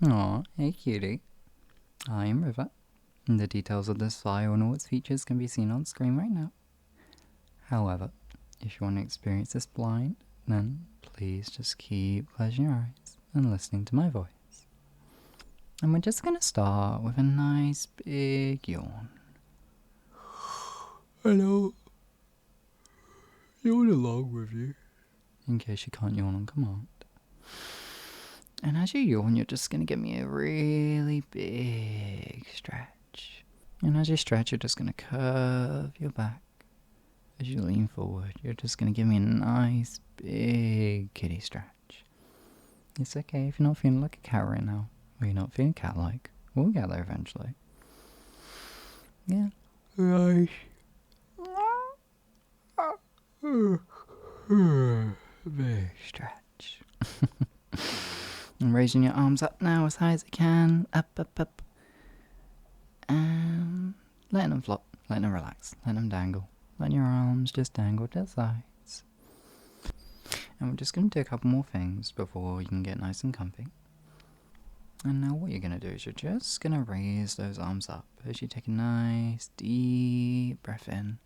Aw, hey cutie. I am River. The details of this file and all its features can be seen on screen right now. However, if you want to experience this blind, then please just keep closing your eyes and listening to my voice. And we're just going to start with a nice big yawn. Hello. Yawn along with you. In case you can't yawn on command. And as you yawn, you're just going to give me a really big stretch. And as you stretch, you're just going to curve your back. As you lean forward, you're just going to give me a nice big kitty stretch. It's okay if you're not feeling like a cat right now, or you're not feeling cat-like. We'll get there eventually. Yeah. Nice. Big stretch. And raising your arms up now as high as you can. Up, up, up. And letting them flop, letting them relax, letting them dangle. Letting your arms just dangle to the sides. And we're just going to do a couple more things before you can get nice and comfy. And now what you're going to do is you're just going to raise those arms up as you take a nice deep breath in.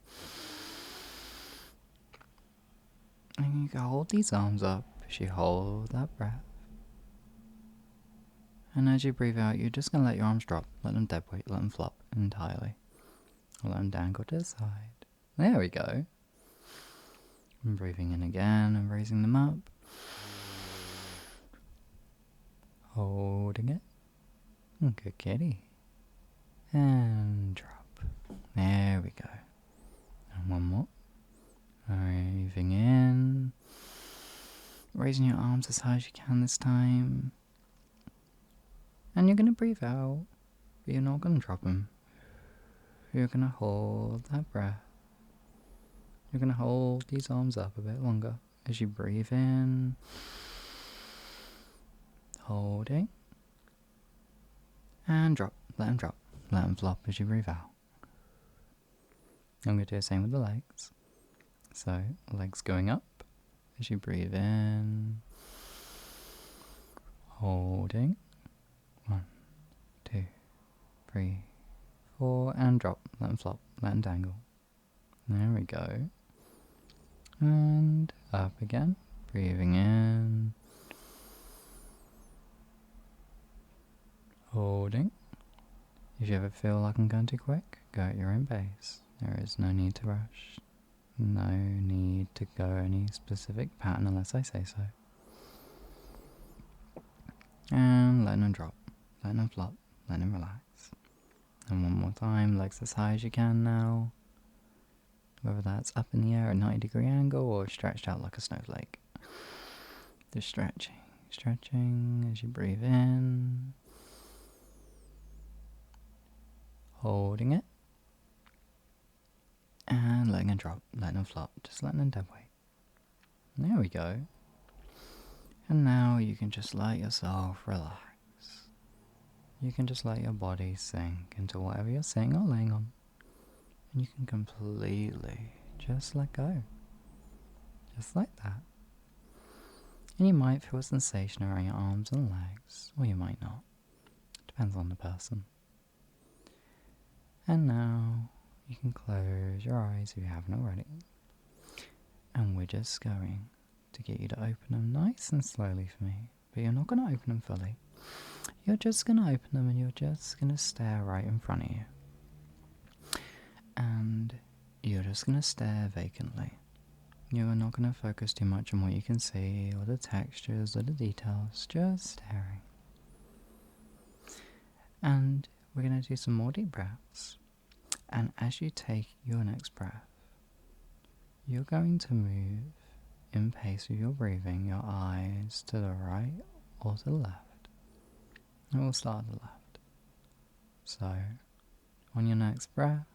And you can hold these arms up as you hold that breath. And as you breathe out, you're just going to let your arms drop. Let them dead weight, let them flop entirely. Let them dangle to the side. There we go. And breathing in again and raising them up. Holding it. Good kitty. And drop. There we go. And one more. Breathing in. Raising your arms as high as you can this time. And you're going to breathe out, but you're not going to drop them. You're going to hold that breath. You're going to hold these arms up a bit longer as you breathe in. Holding. And drop. Let them drop. Let them flop as you breathe out. I'm going to do the same with the legs. So, legs going up as you breathe in. Holding. 1, 2, 3, 4, and drop. Let them flop. Let them dangle. There we go. And up again. Breathing in. Holding. If you ever feel like I'm going too quick, go at your own pace. There is no need to rush. No need to go any specific pattern unless I say so. And letting them drop. Letting them flop. Letting them relax. And one more time, legs as high as you can now. Whether that's up in the air at a 90-degree angle or stretched out like a snowflake. Just stretching. Stretching as you breathe in. Holding it. And letting it drop. Letting them flop. Just letting them dead weight. There we go. And now you can just let yourself relax. You can just let your body sink into whatever you're sitting or laying on. And you can completely just let go. Just like that. And you might feel a sensation around your arms and legs, or you might not. Depends on the person. And now you can close your eyes if you haven't already. And we're just going to get you to open them nice and slowly for me. But you're not going to open them fully. You're just going to open them and you're just going to stare right in front of you. And you're just going to stare vacantly. You're not going to focus too much on what you can see or the textures or the details, just staring. And we're going to do some more deep breaths. And as you take your next breath, you're going to move in pace with your breathing, your eyes to the right or to the left. And we'll start at the left. So, on your next breath,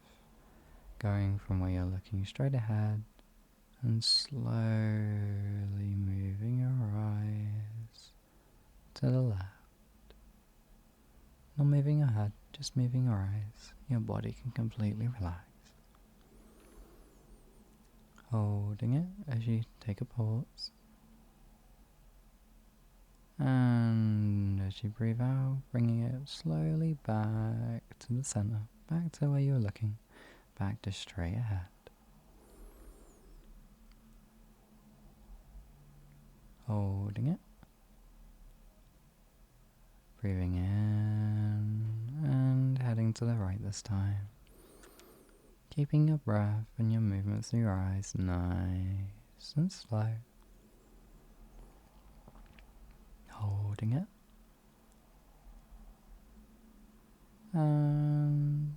going from where you're looking straight ahead and slowly moving your eyes to the left. Not moving your head, just moving your eyes. Your body can completely relax. Holding it as you take a pause. And as you breathe out, bringing it slowly back to the center, back to where you're looking, back to straight ahead. Holding it. Breathing in and heading to the right this time. Keeping your breath and your movements through your eyes nice and slow. Holding it. And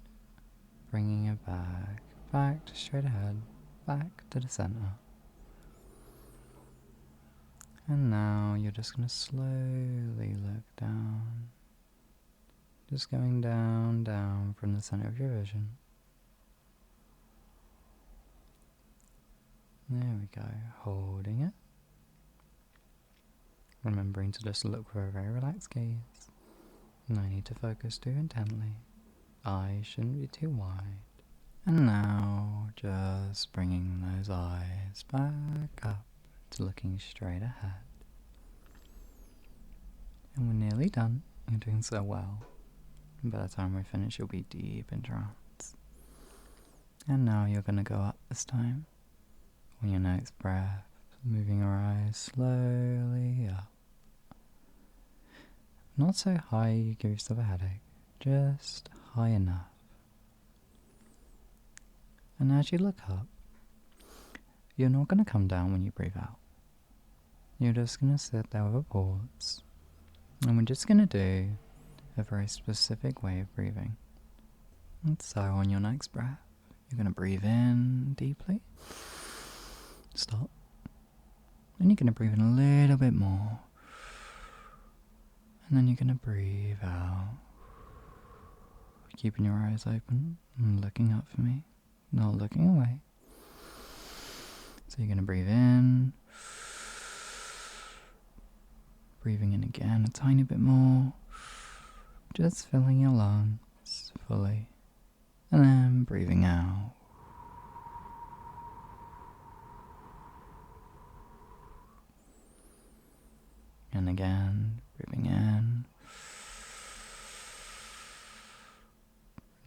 bringing it back to straight ahead, back to the center. And now you're just going to slowly look down. Just going down from the center of your vision. There we go, holding it. Remembering to just look for a very relaxed gaze. No need to focus too intently. Eyes shouldn't be too wide. And now just bringing those eyes back up to looking straight ahead. And we're nearly done. You're doing so well. And by the time we finish, you'll be deep in trance. And now you're going to go up this time. On your next breath, moving your eyes slowly up. Not so high you give yourself a headache, just high enough. And as you look up, you're not going to come down when you breathe out. You're just going to sit there with a pause. And we're just going to do a very specific way of breathing. And so on your next breath, you're going to breathe in deeply. Stop. Then you're going to breathe in a little bit more. And then you're going to breathe out. Keeping your eyes open and looking up for me. Not looking away. So you're going to breathe in. Breathing in again a tiny bit more. Just filling your lungs fully. And then breathing out. And again, breathing in.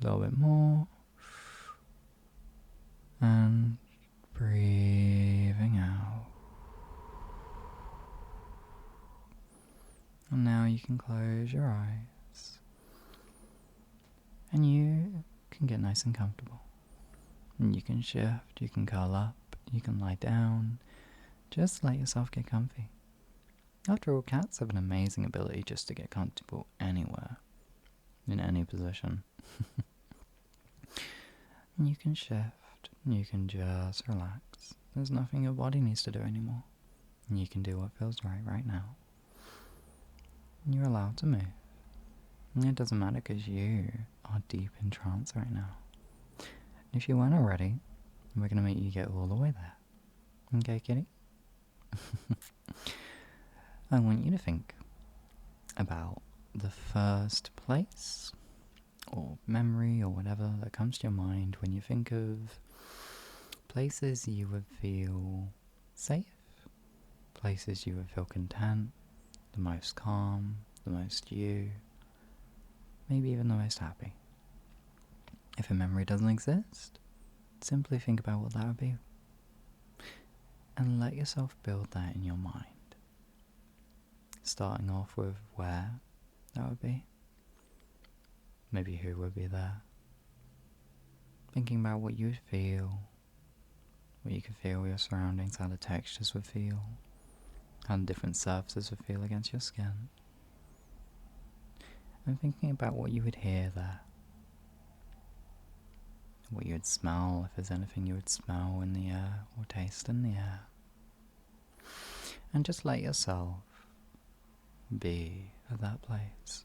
A little bit more. And breathing out. And now you can close your eyes. And you can get nice and comfortable. And you can shift, you can curl up, you can lie down. Just let yourself get comfy. After all, cats have an amazing ability just to get comfortable anywhere, in any position. And you can shift, you can just relax. There's nothing your body needs to do anymore. And you can do what feels right now. And you're allowed to move. And it doesn't matter because you are deep in trance right now. And if you weren't already, we're going to make you get all the way there. Okay, kitty? I want you to think about the first place or memory or whatever that comes to your mind when you think of places you would feel safe, places you would feel content, the most calm, the most you, maybe even the most happy. If a memory doesn't exist, simply think about what that would be and let yourself build that in your mind. Starting off with where that would be. Maybe who would be there. Thinking about what you would feel. What you could feel with your surroundings, how the textures would feel. How the different surfaces would feel against your skin. And thinking about what you would hear there. What you would smell, if there's anything you would smell in the air or taste in the air. And just let yourself be at that place.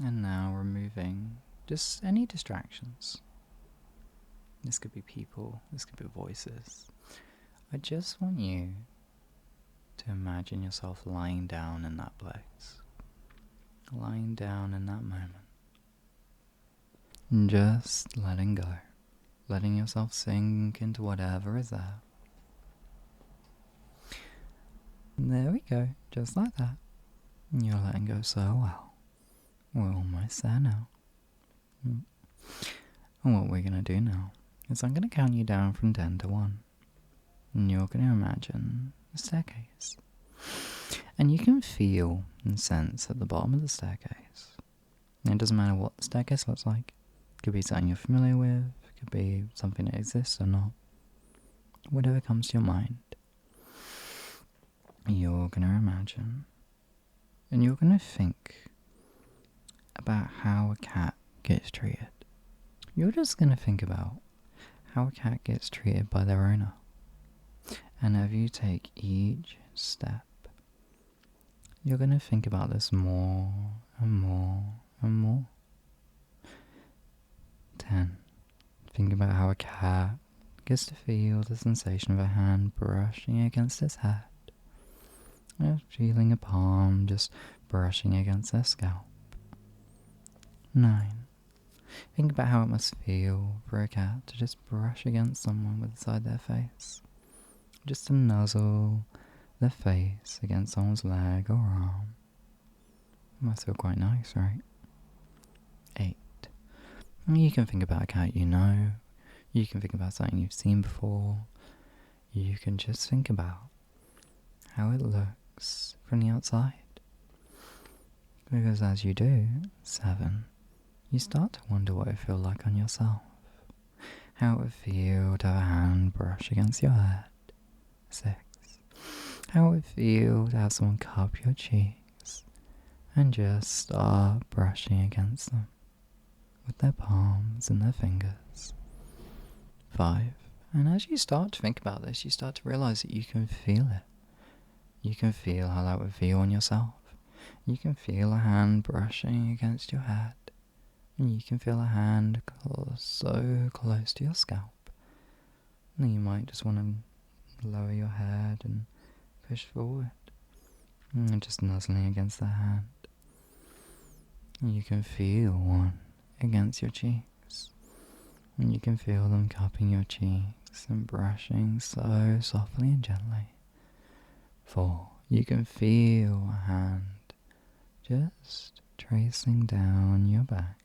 And now removing just any distractions. This could be people, this could be voices. I just want you to imagine yourself lying down in that place. Lying down in that moment. And just letting go. Letting yourself sink into whatever is there. There we go, just like that. You're letting go so well. We're almost there now. And what we're going to do now is I'm going to count you down from 10 to 1. And you're going to imagine a staircase. And you can feel and sense at the bottom of the staircase. And it doesn't matter what the staircase looks like. It could be something you're familiar with. It could be something that exists or not. Whatever comes to your mind. You're going to imagine. And you're going to think about how a cat gets treated. You're just going to think about how a cat gets treated by their owner. And as you take each step, you're going to think about this more and more and more. 10. Think about how a cat gets to feel the sensation of a hand brushing against its head. Feeling a palm just brushing against their scalp. 9. Think about how it must feel for a cat to just brush against someone with the side of their face. Just to nuzzle their face against someone's leg or arm. It must feel quite nice, right? 8. You can think about a cat you know. You can think about something you've seen before. You can just think about how it looks from the outside. Because as you do, 7, you start to wonder what it would feel like on yourself. How it would feel to have a hand brush against your head. 6. How it would feel to have someone cup your cheeks and just start brushing against them with their palms and their fingers. 5. And as you start to think about this, you start to realize that you can feel it. You can feel how that would feel on yourself. You can feel a hand brushing against your head. And you can feel a hand so close to your scalp. And you might just want to lower your head and push forward. And just nuzzling against the hand. And you can feel one against your cheeks. And you can feel them cupping your cheeks and brushing so softly and gently. 4. You can feel a hand just tracing down your back.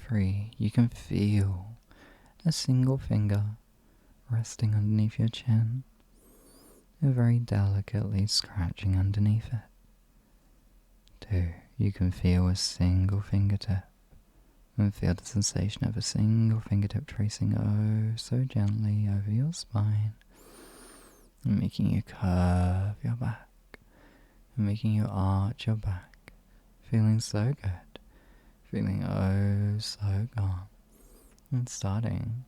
3. You can feel a single finger resting underneath your chin, very delicately scratching underneath it. 2. You can feel a single fingertip and feel the sensation of a single fingertip tracing oh so gently over your spine and making you curve your back and making you arch your back, feeling so good, feeling oh so calm and starting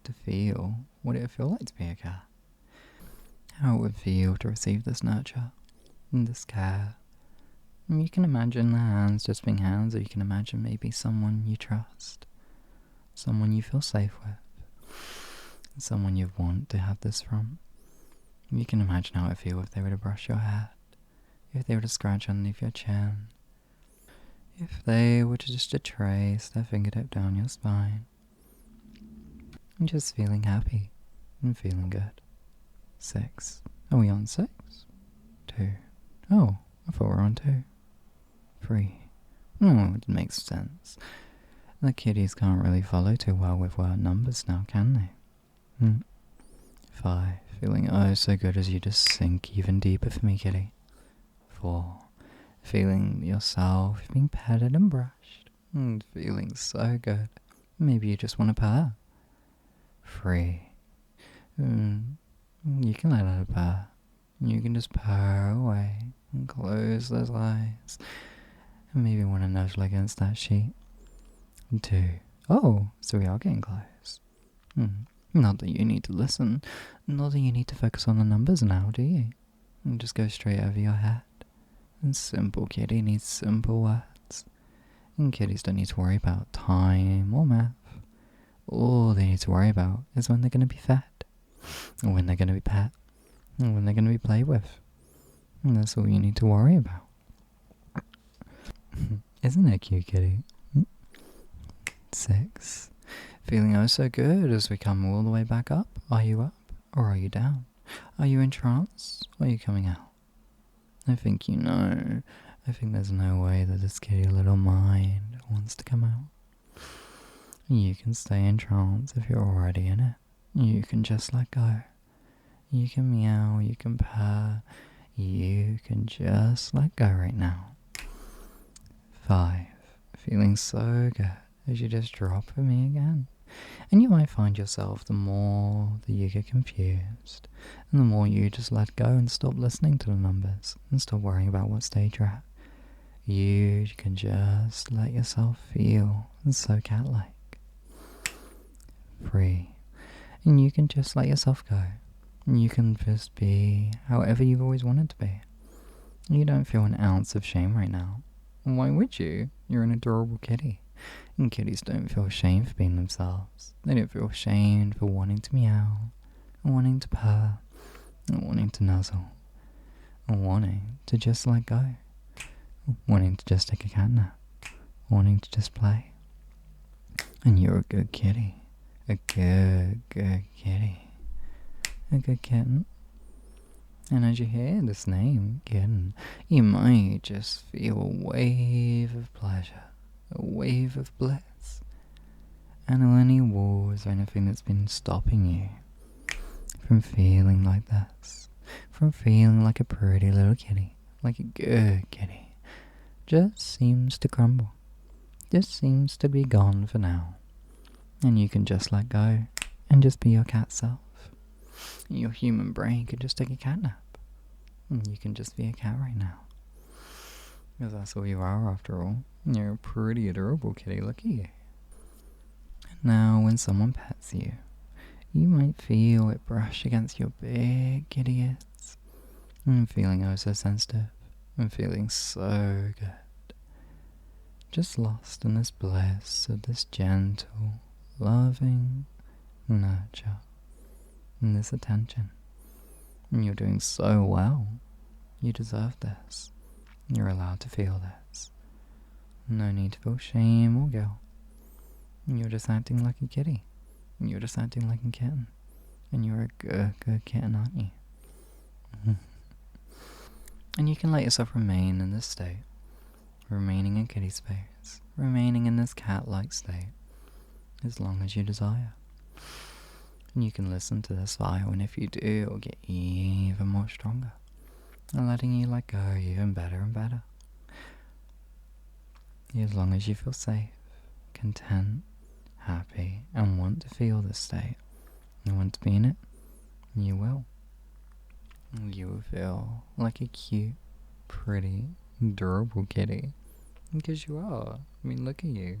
to feel what it would feel like to be a cat. How it would feel to receive this nurture and this care. And you can imagine the hands just being hands, or you can imagine maybe someone you trust, someone you feel safe with, someone you want to have this from. You can imagine how it would feel if they were to brush your head, if they were to scratch underneath your chin, if they were to just trace their fingertip down your spine. And just feeling happy and feeling good. 6. Are we on 6? 2. Oh, I thought we were on 2. 3. Oh, it makes sense. The kitties can't really follow too well with word numbers now, can they? 5. Feeling oh so good as you just sink even deeper for me, kitty. 4. Feeling yourself being petted and brushed. Feeling so good. Maybe you just want to purr. 3. You can let out a purr. You can just purr away and close those eyes. And maybe want to nuzzle against that sheet. 2. Oh, so we are getting close. Not that you need to listen. Not that you need to focus on the numbers now, do you? And just go straight over your head. And simple kitty needs simple words. And kitties don't need to worry about time or math. All they need to worry about is when they're going to be fed. Or when they're going to be pet. Or when they're going to be played with. And that's all you need to worry about. Isn't it cute, kitty? 6. Feeling oh so good as we come all the way back up. Are you up or are you down? Are you in trance? Or are you coming out? I think you know. I think there's no way that this kitty little mind wants to come out. You can stay in trance if you're already in it. You can just let go. You can meow, you can purr. You can just let go right now. 5. Feeling so good as you just drop for me again. And you might find yourself, the more that you get confused, and the more you just let go and stop listening to the numbers and stop worrying about what stage you're at, you can just let yourself feel so cat-like. 3. And you can just let yourself go. And you can just be however you've always wanted to be. You don't feel an ounce of shame right now. And why would you? You're an adorable kitty. And kitties don't feel shame for being themselves. They don't feel shamed for wanting to meow, and wanting to purr, and wanting to nuzzle, and wanting to just let go, wanting to just take a cat nap, wanting to just play. And you're a good kitty. A good kitty. A good kitten. And as you hear this name, kitten, you might just feel a wave of pleasure, a wave of bliss. And any walls or anything that's been stopping you from feeling like this, from feeling like a pretty little kitty, like a good kitty, just seems to crumble, just seems to be gone for now. And you can just let go and just be your cat self. Your human brain can just take a cat nap. And you can just be a cat right now. Because that's all you are after all. You're a pretty adorable kitty, look at you. And now when someone pets you, you might feel it brush against your big kitty ears. And feeling oh so sensitive. And feeling so good. Just lost in this bliss of this gentle, loving nurture. And this attention. And you're doing so well. You deserve this. You're allowed to feel this. No need to feel shame or guilt. You're just acting like a kitty. You're just acting like a kitten. And you're a good kitten, aren't you? And you can let yourself remain in this state. Remaining in kitty space. Remaining in this cat-like state. As long as you desire. And you can listen to this file, and if you do, it will get even more stronger. And letting you let go even better and better. As long as you feel safe, content, happy, and want to feel this state, and want to be in it, you will. You will feel like a cute, pretty, adorable kitty. Because you are. I mean, look at you.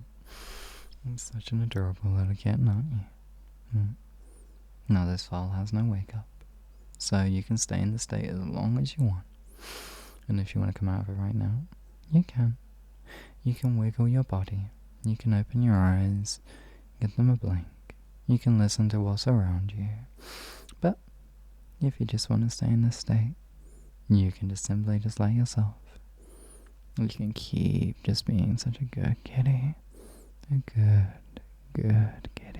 You're such an adorable little kitten, aren't you? Now this file has no wake up, so you can stay in the state as long as you want. And if you want to come out of it right now, you can. You can wiggle your body, you can open your eyes, give them a blink, you can listen to what's around you. But if you just want to stay in this state, you can just simply just let yourself. You can keep just being such a good kitty. A good kitty.